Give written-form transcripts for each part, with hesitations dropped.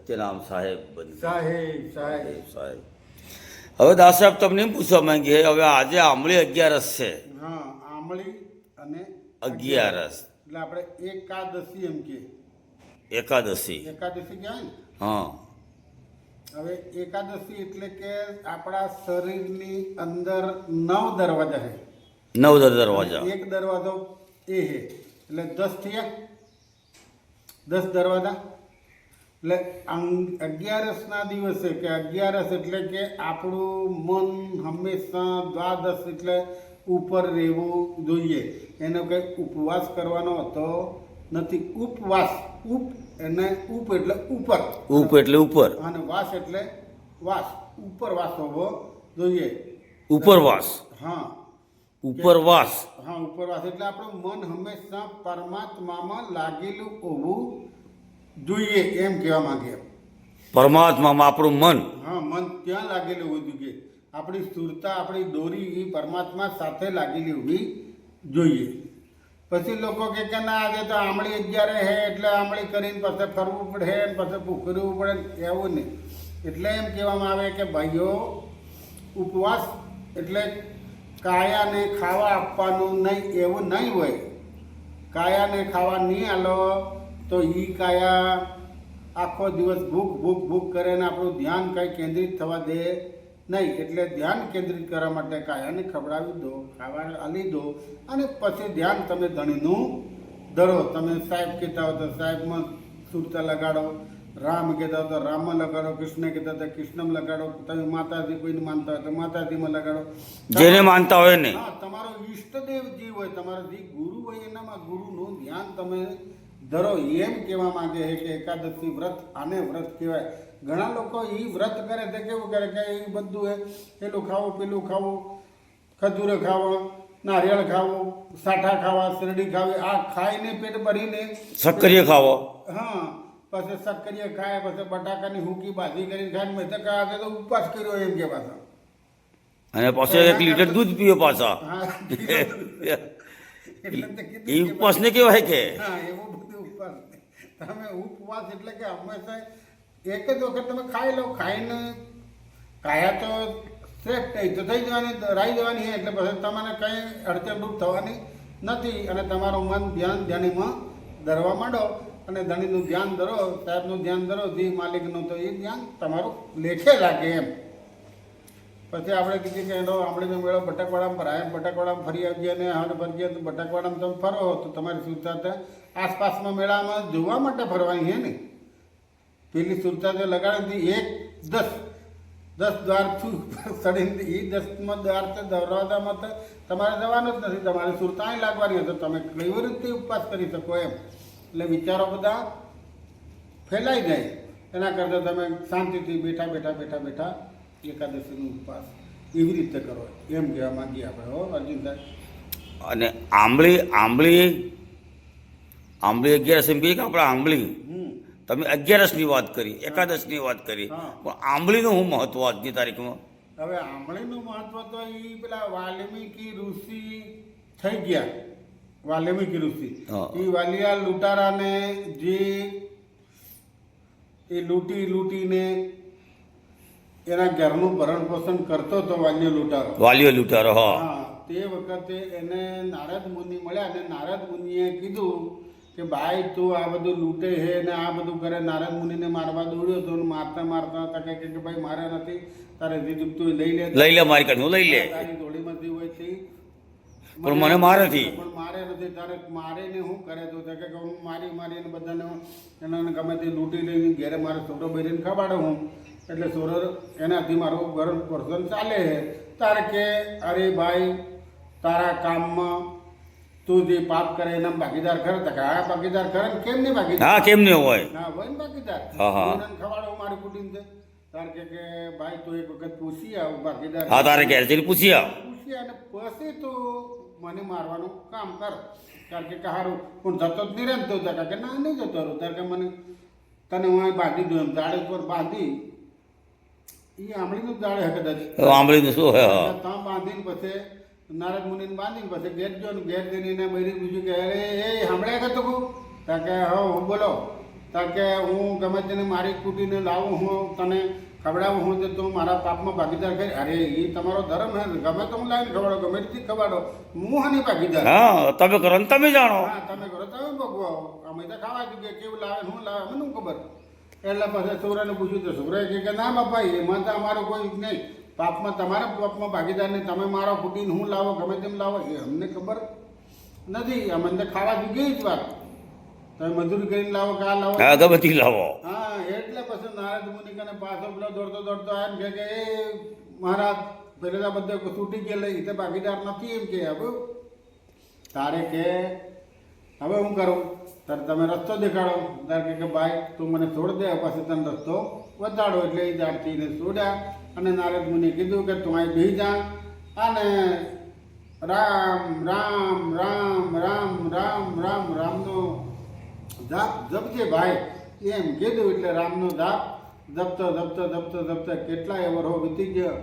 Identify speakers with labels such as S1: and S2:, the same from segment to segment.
S1: સત્યનામ સાહેબ બની
S2: સાહેબ સાહેબ
S1: સાહેબ. હવે દાસ સાહેબ તમને એમ પૂછવા માંગીએ, હવે આજે આંબળી 11 છે,
S2: હા આંબળી અને
S1: 11
S2: એટલે આપણે એકાદશી એમ કે
S1: એકાદશી.
S2: એકાદશી કહેવાય ને.
S1: હા
S2: હવે એકાદશી એટલે કે આપણા શરીરની અંદર 9 દરવાજા છે.
S1: 9 દરવાજા.
S2: એક દરવાજો એ છે એટલે 10 થયા, 10 દરવાજા. એટલે 11 ના દિવસે કે 11 એટલે કે આપણું મન હંમેશા દ્વાદશ એટલે ઉપર રહેવું જોઈએ. એનો કંઈ ઉપવાસ કરવાનો હોતો નથી. ઉપવાસ ઉપ એને ઉપ એટલે ઉપર,
S1: ઉપ એટલે ઉપર,
S2: અને વાસ એટલે વાસ, ઉપરવાસ હોવો જોઈએ.
S1: ઉપરવાસ.
S2: હા
S1: ઉપરવાસ.
S2: હા ઉપરવાસ એટલે આપણું મન હંમેશા પરમાત્મામાં લાગેલું હોવું જોઈએ એમ કહેવા માંગે.
S1: પરમાત્મામાં આપણું મન.
S2: હા મન ત્યાં લાગેલું હોવું જોઈએ. આપણી સ્થૂળતા, આપણી દોરી એ પરમાત્મા સાથે લાગેલી હોવી જોઈએ. પછી લોકો કે ના આજે તો આંબળી 11 હે એટલે આંબળી કરીને પછી ફરવું પડે ને પછી ભૂખવું પડે, એવું નહીં. એટલે એમ કહેવામાં આવે કે ભાઈઓ, ઉપવાસ એટલે કાયાને ખાવા આપવાનું નહીં એવું નહીં હોય. કાયાને ખાવા નહીં આલો તો એ કાયા આખો દિવસ ભૂખ ભૂખ ભૂખ કરે ને આપણું ધ્યાન કંઈ કેન્દ્રિત થવા દે નહીં. એટલે ધ્યાન કેન્દ્રિત કરવા માટે કાયાને ખવડાવી દો, ખાવા આલી દો, અને પછી ધ્યાન તમે ધણીનું ધરો. તમે સાહેબ કહેતા હો તો સાહેબમાં સુરતા લગાડો, રામ કહેતા હો તો રામમાં લગાડો, કૃષ્ણ કહેતા હોય તો કૃષ્ણમાં લગાડો, તમે માતાજી કોઈને માનતા હોય તો માતાજીમાં લગાડો,
S1: જેને માનતા હોય ને.
S2: હા તમારો ઈષ્ટદેવ જે હોય, તમારો જે ગુરુ હોય એનામાં ગુરુનું ધ્યાન તમે ધરો. એમ કહેવા માંગે છે કે એકાદશી વ્રત આને વ્રત કહેવાય. ઘણા લોકો એ વ્રત કરે તે કેવું કરે કે એ બધું પેલું ખાવું, પેલું ખાવું, ખજૂર ખાવા, નારિયેળ ખાવું, સાઠા ખાવા, શેરડી ખાવી, આ ખાઈને પેટ ભરીને
S1: સક્કરીએ ખાવો.
S2: હા પછી સક્કરીએ ખાય, પછી બટાકાની હુકી ભાજી કરીને ખાય, મેં તો કહા તો ઉપવાસ કર્યો એમ કે પાછા.
S1: અને પછી 1 લીટર દૂધ પીવે પાછા.
S2: હા એટલે તો કીધું
S1: એ ઉપવાસ ને કહેવાય કે.
S2: હા એવું બધું ઉપવાસ. તમે ઉપવાસ એટલે કે હંમેશા એક જ વખત તમે ખાઈ લો. ખાઈને કાયા તો શ્રેષ્ઠ થઈ તો થઈ જવાની, રાઈ જવાની એટલે પછી તમારે કંઈ અડચણરૂપ થવાની નથી. અને તમારું મન ધ્યાનીમાં ધરવા માંડો, અને ધણીનું ધ્યાન ધરો, સાહેબનું ધ્યાન ધરો, જે માલિકનું તો એ ધ્યાન તમારું લેખે લાગે એમ. પછી આપણે કીધું કે એનો આંબળીનો મેળો બટાકવાડામાં ભરાય, બટાકવાડામાં ફરી આવીએ અને હાડ ફરીએ તો બટાકવાડામાં તમે ફરો તો તમારી સુરતા આસપાસમાં મેળામાં જોવા માટે ફરવાની છે ને. પેલી સુરતા જો લગાડી 10 દ્વાર ચડીને એ 10માં દ્વાર તો દરવાજામાં તો તમારે જવાનું જ નથી. તમારી સુરતા અહીં લાગવાની હોય તો તમે કઈ રીતે ઉપવાસ કરી શકો એમ. એટલે વિચારો બધા ફેલાઈ જાય. એના કરતાં તમે શાંતિથી બેઠા બેઠા બેઠા બેઠા એકાદશીનો ઉપવાસ એવી રીતે કરો એમ કહેવા માંગીએ આપણે. હો અર્જુન સાહેબ.
S1: અને આંબળી આંબળી આંબળી 11 એમ કહીએ કે આપણે આંબળી. તમે 11ની વાત કરી, એકાદશની વાત કરી, પણ આંબળીનું શું મહત્વ આજની તારીખમાં?
S2: હવે આંબળીનું મહત્વ તો એ પેલા વાલ્મીકી ઋષિ થઈ ગયા. વાલ્મીકી ઋષિ એ વાલિયા લૂંટારાને જે એ લૂંટીને એના ઘરનું ભરણ પોષણ કરતો હતો વાલિયો લૂંટારો.
S1: વાલિયો લૂંટારો. હા
S2: તે વખતે એને નારદ મુનિ મળ્યા અને નારદ મુનિએ કીધું કે ભાઈ તું આ બધું લૂંટે છે ને આ બધું કરે. નારદ મુનિને મારવા દોડ્યો હતો, મારતા મારતા હતા કે ભાઈ મારે નથી, તારે જે તું લઈ લે
S1: મારી કાઢ લઈ લે,
S2: તારી જોડીમાંથી હોય છે
S1: પણ મને મારે નથી,
S2: પણ મારે નથી. તારે મારીને શું કરે તો કે હું મારીને બધાને એના ગમે તે લૂંટી લઈને ઘેરે મારે છોકરો બહેરીને ખવાડો હું, એટલે છોરો એનાથી મારું ભરણ પોષણ ચાલે છે. તારે કે અરે ભાઈ તારા કામમાં તું જે પાપ કરે એના ભાગીદાર ખરે? તો હા ભાગીદાર ખરે ને, કેમ નહીં ભાગીદાર?
S1: હા કેમ નહીં હોય?
S2: હા હોય ને ભાગીદાર. ખવાડો મારી કુટીને છે. તારે કે ભાઈ તું એક વખત પૂછી આવ ભાગીદાર.
S1: હા તારે ઘેર જઈને પૂછી આવ.
S2: અને પછી તું મને મારવાનું કામ કર. કારણ કે હારું પણ જતો જ નહીં રહેતો હતા કે ના નહીં જતો રહું. તારે કે મને તને હું બાંધી દઉં એમ દાડે પર બાંધી. એ આંબળીનું જ દાડે હે કદાચ.
S1: આંબળીનું શું હે?
S2: ત્યાં બાંધીને પછી નારદ મુનિને બાંધીને પછી ઘેર જો ને ઘેર જઈને એને બરી બીજું કે અરે એ સાંભળ્યા કે તું? કારણ કે હા બોલો. કારણ કે હું ગમે તેને મારી કૂટીને લાવું હું તને ખવડાવું હું તો તું મારા પાપમાં ભાગીદાર કરી. અરે એ તમારો ધર્મ હે ને. ગમે તો હું લાવીને ખવડાવો, ગમે તેથી ખવડાવો, હું હાની ભાગીદાર.
S1: હા, તમે કરો ને તમે જાણો.
S2: હા, તમે કરો તમે ભોગવો. અમે તો ખાવા જોઈએ કેવું લાવે ને હું લાવે મને શું ખબર. એટલે પછી છોકરાને પૂછ્યું તો છોકરાએ કહે કે ના બાપા એમાં તો અમારો કોઈ નહીં, પાપમાં તમારા પાપમાં ભાગીદાર નહીં. તમે મારો કૂટીને હું લાવો ગમે તેમ લાવો એ અમને ખબર નથી. અમને તો ખાવા જોઈએ જ વાત. તમે મજૂરી કરીને લાવો કે આ લાવો.
S1: હા, ગમે તે લાવો.
S2: હા, એટલે પછી નારદ મુનિ કને પાછો પેલો દોડતો દોડતો આવે ને કે એ મહારાજ પેલા બધા તૂટી ગયેલા એ તો ભાગીદાર નથી એમ કે. હવે તારે કે હવે હું કરું? તારે તમે રસ્તો દેખાડો. તારે કે ભાઈ તું મને છોડ દે પછી તને રસ્તો બતાડો. એટલે એ જાણતીને છોડ્યા અને નારદ મુનિએ કીધું કે તું અહીં બેસી જા અને રામ રામ રામ રામ રામ રામ રામનો જાપ જપજે ભાઈ એમ કીધું. એટલે રામનો જાપ જપતો જપતો જપતો જપતો કેટલાય વર્ષો વીતી ગયા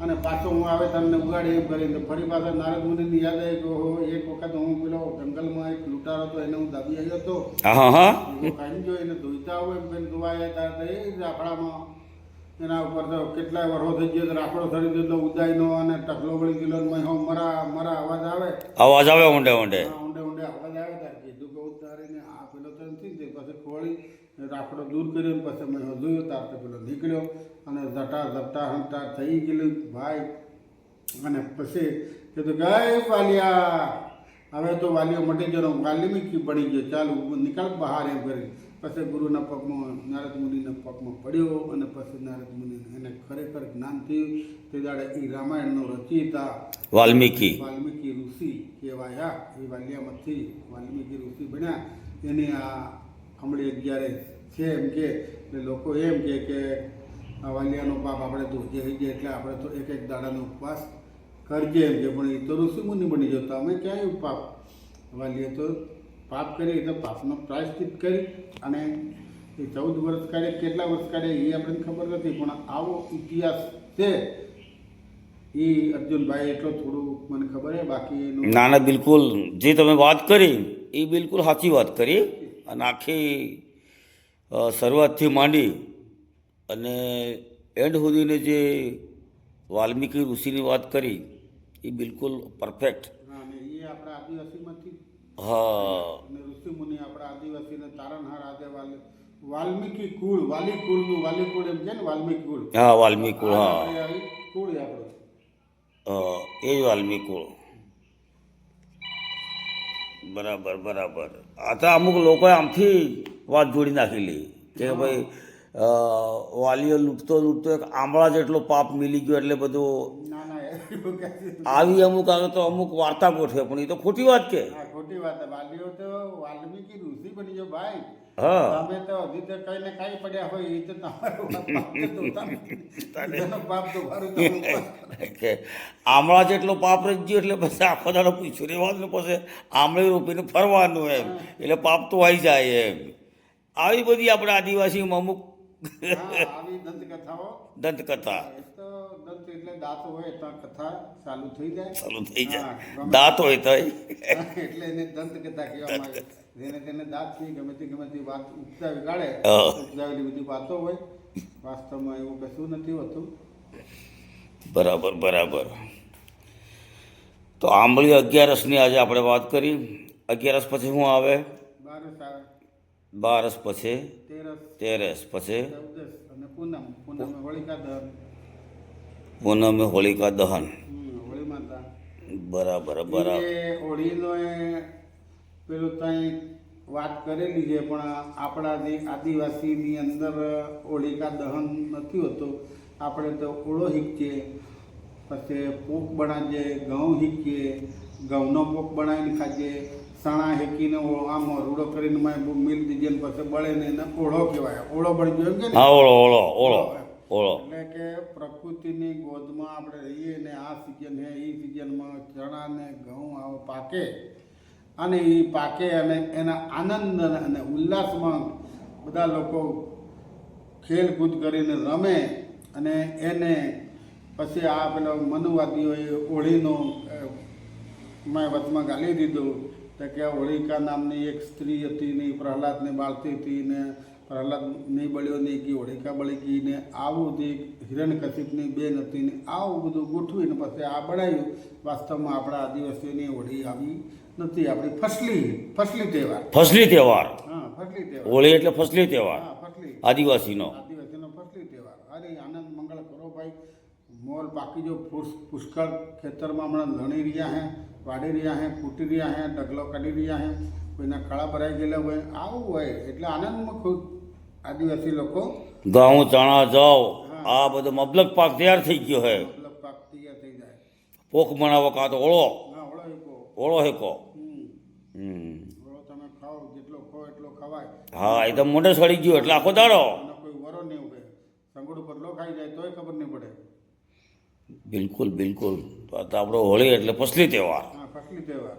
S2: અને પાછો હું આવે તમને ઉગાડી એમ કરીને ફરી પાછા નારદ મુનિની યાદ આવી કે ઓહો એક વખત હું પેલો જંગલમાં એક લૂંટારો હતો એને હું દાબી આવ્યો હતો. કાંઈ જો એને ધોઈતા હોય એમ કરીને ધોવાયા હતા એ જ રાખડામાં એના ઉપર તો કેટલાય વર્ષો થઈ ગયો રાખડો થડી ગયો ઉદાયનો અને ટકલો વળી ગયેલો મરા મરા અવાજ આવે.
S1: અવાજ આવે ઊંડે ઊંડે.
S2: ઊંડે ઊંડે અવાજ આવે તાર કીધું કે ઉતારીને આ પેલો તો નથી તે પછી ખોળી રાખડો દૂર કર્યો ને પછી મેં જોયો તાર તો પેલો નીકળ્યો અને ઝટા ઝપટા હંટા થઈ ગયેલું ભાઈ. અને પછી કીધું કે વાલિયા હવે તો વાલીઓ મટી ગયો વાલ્મીકી બની ગયો ચાલુ નીકળ બહાર એમ કરી. પછી ગુરુના પગમાં નારદ મુનિના પગમાં પડ્યો અને પછી નારદ મુનિ એને ખરેખર જ્ઞાન થયું. તે દાડે એ રામાયણનો રચયિતા
S1: વાલ્મીકી
S2: ઋષિ કહેવાયા. એ વાલિયામાંથી વાલ્મીકી ઋષિ બન્યા. એની આ હમણાં 11 છે એમ કે લોકો એમ કે આ વાલિયાનો પાપ આપણે તો જે થઈ જાય એટલે આપણે તો એક એક દાડાનો ઉપવાસ કરજે એમ કે. પણ એ તો ઋષિ મુનિ બની જતા અમે ક્યાંય પાપ. વાલીએ તો પાપ કરી એટલે પાપનો પ્રાયશ્ચિત કરી અને એ 14 વર્ષ કાઢે કેટલા વર્ષ કાઢે એ આપણને ખબર નથી. પણ આવો ઇતિહાસ છે એ અર્જુનભાઈ એટલો થોડું મને ખબર છે. બાકી એનું
S1: ના ના બિલકુલ જે તમે વાત કરી એ બિલકુલ સાચી વાત કરી. અને આખી શરૂઆતથી માંડી અને એન્ડ સુધીને જે વાલ્મીકી ઋષિની વાત કરી એ બિલકુલ પરફેક્ટ.
S2: હા, ને એ આપણા આદિવાસીમાંથી
S1: હા.
S2: અને ઋષિ મુનિ આપણા આદિવાસીને તારણહાર આદે વાલ્મીકી કુળ વાલી કુળનું વાલી કુળ એમ છે ને વાલ્મીકી કુળ.
S1: હા, વાલ્મીકી કુળ. હા,
S2: કુળ આપણું
S1: એ જ વાલ્મીકી કુળ. બરાબર બરાબર. આ તો અમુક લોકોએ આમથી વાત જોડી નાખેલી કે ભાઈ વાલીઓ લૂંટતો લૂંટતો એક આંબળા જેટલો પાપ મિલી ગયો એટલે બધું
S2: ના ના એવું કશું
S1: આવી અમુક આવે તો અમુક વાર્તા ગોઠવે પણ એ તો ખોટી વાત કે.
S2: હા, ખોટી વાત. વાલીઓ તો વાલ્મીકી ઋષિ બની ગયો ભાઈ.
S1: હા,
S2: તમે તો હજી તો કઈ ને કઈ પડ્યા હોય એ તો તમારો પાપ તો મારું
S1: કે આમળા જેટલો પાપ રહી ગયો એટલે પછી આખો દાડો પૂછ્યું રહેવાનું પછી આમળી રોપીને ફરવાનું એમ એટલે પાપ તો આવી જાય એમ. આવી બધી આપણે આદિવાસીમાં અમુક
S2: આવી દંતકથાઓ
S1: દંતકથા.
S2: એ તો દંત એટલે દાંત હોય તો કથા ચાલુ થઈ જાય.
S1: ચાલુ થઈ જાય.
S2: હા,
S1: દાંત હોય તો
S2: એટલે એને દંતકથા કહેવામાં આવે. જેને તેને દાંત થી ગમે તે વાત ઉપજાવી કાઢે ઉપજાવેલી બધી વાતો હોય. વાસ્તવમાં એવું કશું નથી હોતું.
S1: બરાબર બરાબર. તો આંબળી 11ની આજે આપણે વાત કરી. 11 પછી શું આવે?
S2: 12 આવે,
S1: 12 પછી
S2: 13
S1: પછી
S2: 14 અને પૂનમે હોળિકા દહન.
S1: પૂનમે હોળિકા દહન.
S2: હોળી માતા
S1: બરાબર બરાબર.
S2: એ હોળીનો પેલું ત્યાં વાત કરેલી છે પણ આપણા જે આદિવાસીની અંદર હોળિકા દહન નથી હોતું. આપણે તો ઓળો શીખીએ, પછી પોક બનાવીએ, ઘઉં શીખીએ, ઘઉંનો પોક બનાવીને ખાઈએ, ચણા શેકીને આમ રૂડો કરીને મિલ દીજે પછી બળે ને એને ઓળો કહેવાય. ઓળો બળી ગયો કે
S1: હા, ઓળો ઓળો ઓળો ઓળો.
S2: એટલે કે પ્રકૃતિની ગોદમાં આપણે રહીએ ને આ સિઝન હે એ સિઝનમાં ચણા ને ઘઉં આવો પાકે અને એ પાકે અને એના આનંદ અને ઉલ્લાસમાં બધા લોકો ખેલકૂદ કરીને રમે અને એને પછી આ પેલો મનુવાદીઓએ હોળીનો મેં વચમાં ગાલી દીધું તો તો કે હોળિકા નામની એક સ્ત્રી હતી ને એ પ્રહલાદને બાળતી હતી ને પ્રહલાદ નહીં બળ્યો ને કે હોળિકા બળી ગઈ ને આવું જે હિરણ્યકશિપની બેન હતી ને આવું બધું ગોઠવીને પછી આ બળાયું. વાસ્તવમાં આપણા આદિવાસીઓની હોળી આવી નથી, આપણી ફસલી તહેવાર.
S1: ફસલી તહેવાર,
S2: હા, ફસલી તહેવાર.
S1: હોળી એટલે ફસલી તહેવાર
S2: હા, ફસલી
S1: આદિવાસીનો.
S2: આદિવાસીનો ફસલી તહેવાર. અરે આનંદ મંગળ કરો ભાઈ. મોલ બાકી જો પુષ્કળ ખેતરમાં હમણાં લણી રહ્યા હે, વાડી રહ્યા હે, કૂટી રહ્યા હે, ડગલો કાઢી રહ્યા હે, કોઈના ખળા ભરાઈ ગયેલા હોય, આવું હોય એટલે આનંદમાં ખૂબ આદિવાસી લોકો
S1: ઘઉં, ચણા, જવ આ બધો મબલક પાક તૈયાર થઈ ગયો હે.
S2: મતલબ પાક તૈયાર થઈ જાય.
S1: પોખ બનાવો કાં તો ઓળો,
S2: હા, ઓળો એકો.
S1: ઓળો હેકો.
S2: ઓળો તમે ખાઓ, જેટલો ખાઓ એટલો ખવાય.
S1: હા, એ તો મોઢે સડી ગયો એટલે આખો દાડો.
S2: અને કોઈ વરો નહીં ઉભે, સંગોડ ઉપર લો ખાઈ જાય તોય ખબર નહીં પડે.
S1: બિલકુલ બિલકુલ. તો આ તો આપણો હોળી એટલે ફસલી તહેવાર,
S2: હા, ફસલી તહેવાર.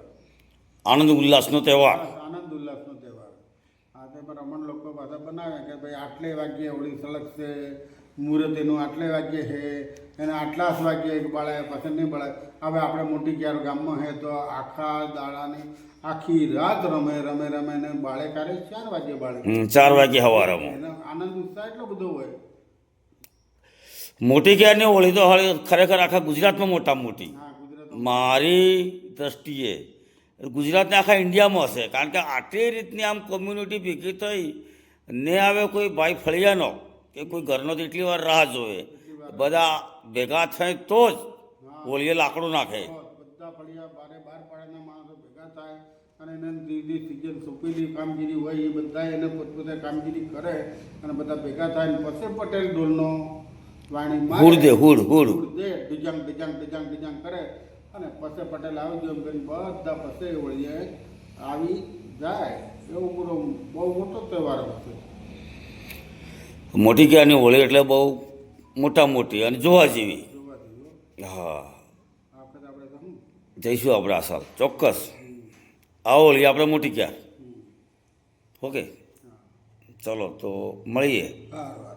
S1: આનંદ ઉલ્લાસનો તહેવાર.
S2: આનંદ ઉલ્લાસનો તહેવાર. આ તે રમણ લોકો પાછા બનાવે કે ભાઈ આટલે વાગ્યે હોળી સળગશે, મુહૂર્ત એનું આટલે વાગ્યે છે, એને આટલા જ વાગ્યે બળાય, પછી નહીં બળાય. હવે આપણે મોટી ક્યાર ગામમાં છે તો આખા દાડાની આખી રાત રમે રમે રમે ને બાળે કાઢે 4 વાગ્યે બાળે.
S1: 4 વાગે સવારમાં
S2: એનો આનંદ ઉત્સાહ એટલો બધો હોય.
S1: મોટી ક્યારની હોળી તો ખરેખર આખા ગુજરાતમાં મોટામાં મોટી.
S2: હા, ગુજરાત
S1: મારી દ્રષ્ટિએ ગુજરાતને આખા ઇન્ડિયામાં હશે, કારણ કે આટલી રીતની આમ કોમ્યુનિટી ભેગી થઈ ને આવે કોઈ ભાઈ ફળિયાનો કે કોઈ ઘરનો તો એટલી વાર રાહ જોવે, બધા ભેગા થાય તો જ હોળીએ લાકડું નાખે.
S2: બધા ફળિયા 12 પાડાના માણસો ભેગા થાય અને એને જે સિઝન સોંપેલી કામગીરી હોય એ બધા એને પોતપોતે કામગીરી કરે અને બધા ભેગા થાય ને પછી પટેલ ઢોલનો વાણી
S1: હુડ દે, હુડ
S2: દે, ડિજાંગ ડિજાંગ ડિજાંગ ડિજાંગ કરે અને પછી પટેલ આવી ગયો એમ કરીને બધા પછી હોળીએ આવી જાય. એવું બધું બહુ મોટો તહેવાર છે.
S1: મોટી ક્યારની હોળી એટલે બહુ મોટા મોટી અને જોવા જેવી.
S2: જોવા જેવું.
S1: હા,
S2: આ વખતે આપણે તો શું
S1: જઈશું આપણે આ સાલ ચોક્કસ. આ હોળી આપણે મોટી ક્યાર. ઓકે, ચલો તો મળીએ.
S2: સારું.